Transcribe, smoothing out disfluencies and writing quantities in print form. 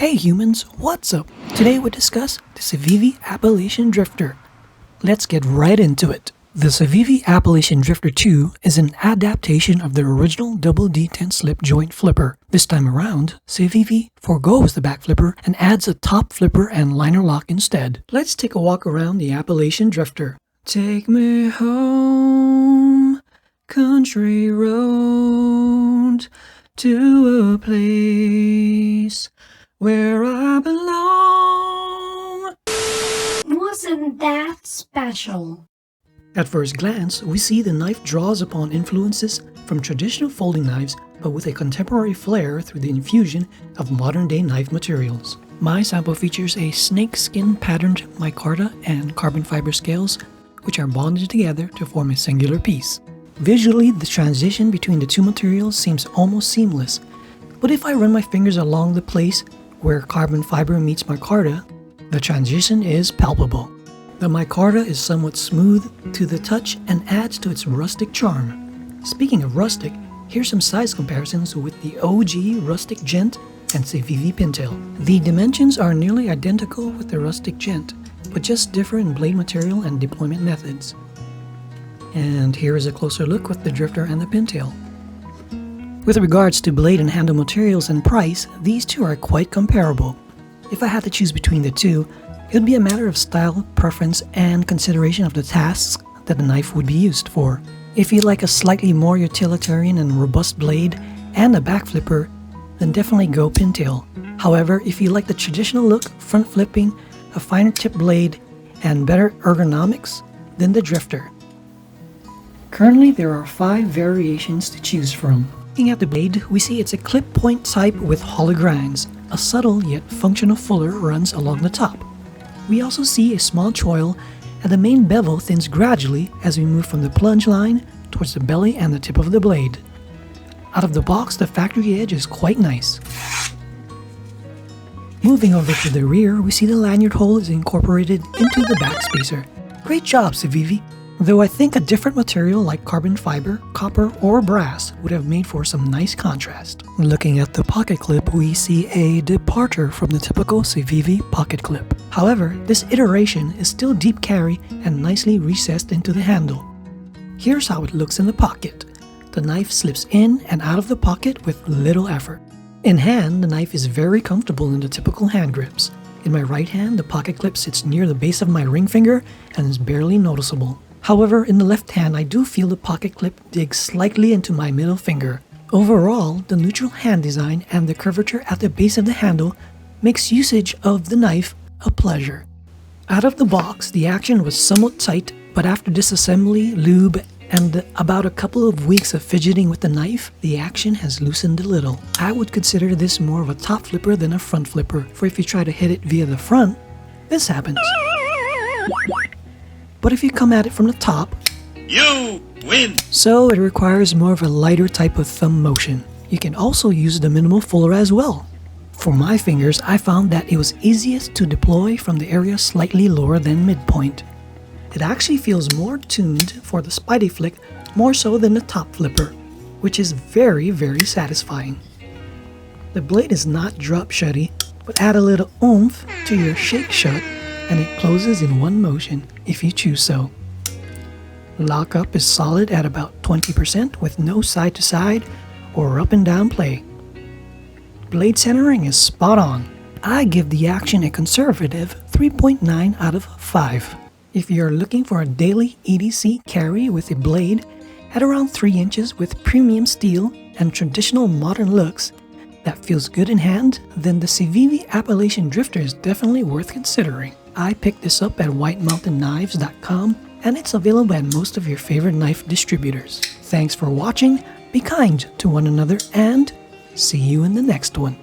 Hey humans, what's up? Today we discuss the Civivi Appalachian Drifter. Let's get right into it. The Civivi Appalachian Drifter II is an adaptation of the original double D10 slip joint flipper. This time around, Civivi forgoes the back flipper and adds a top flipper and liner lock instead. Let's take a walk around the Appalachian Drifter. Take me home, country road, to a place where I belong. Wasn't that special? At first glance, we see the knife draws upon influences from traditional folding knives, but with a contemporary flair through the infusion of modern-day knife materials. My sample features a snakeskin patterned micarta and carbon fiber scales, which are bonded together to form a singular piece. Visually, the transition between the two materials seems almost seamless, but if I run my fingers along the place where carbon fiber meets micarta, the transition is palpable. The micarta is somewhat smooth to the touch and adds to its rustic charm. Speaking of rustic, here's some size comparisons with the OG Rustic Gent and Civivi Pintail. The dimensions are nearly identical with the Rustic Gent, but just differ in blade material and deployment methods. And here is a closer look with the Drifter and the Pintail. With regards to blade and handle materials and price, these two are quite comparable. If I had to choose between the two, it would be a matter of style, preference, and consideration of the tasks that the knife would be used for. If you like a slightly more utilitarian and robust blade and a back flipper, then definitely go Pintail. However, if you like the traditional look, front flipping, a finer tip blade, and better ergonomics, then the Drifter. Currently, there are 5 variations to choose from. Looking at the blade, we see it's a clip point type with hollow grinds. A subtle yet functional fuller runs along the top. We also see a small choil, and the main bevel thins gradually as we move from the plunge line towards the belly and the tip of the blade. Out of the box, the factory edge is quite nice. Moving over to the rear, we see the lanyard hole is incorporated into the back spacer. Great job, Civivi! Though I think a different material like carbon fiber, copper, or brass would have made for some nice contrast. Looking at the pocket clip, we see a departure from the typical Civivi pocket clip. However, this iteration is still deep carry and nicely recessed into the handle. Here's how it looks in the pocket. The knife slips in and out of the pocket with little effort. In hand, the knife is very comfortable in the typical hand grips. In my right hand, the pocket clip sits near the base of my ring finger and is barely noticeable. However, in the left hand, I do feel the pocket clip dig slightly into my middle finger. Overall, the neutral hand design and the curvature at the base of the handle makes usage of the knife a pleasure. Out of the box, the action was somewhat tight, but after disassembly, lube, and about a couple of weeks of fidgeting with the knife, the action has loosened a little. I would consider this more of a top flipper than a front flipper, for if you try to hit it via the front, this happens. But if you come at it from the top, you win! So it requires more of a lighter type of thumb motion. You can also use the minimal fuller as well. For my fingers, I found that it was easiest to deploy from the area slightly lower than midpoint. It actually feels more tuned for the spidey flick more so than the top flipper, which is very, very satisfying. The blade is not drop shutty, but add a little oomph to your shake shut and it closes in one motion if you choose so. Lockup is solid at about 20% with no side to side or up and down play. Blade centering is spot on. I give the action a conservative 3.9 out of 5. If you're looking for a daily EDC carry with a blade at around 3 inches with premium steel and traditional modern looks that feels good in hand, then the Civivi Appalachian Drifter is definitely worth considering. I picked this up at whitemountainKnives.com and it's available at most of your favorite knife distributors. Thanks for watching, be kind to one another, and see you in the next one.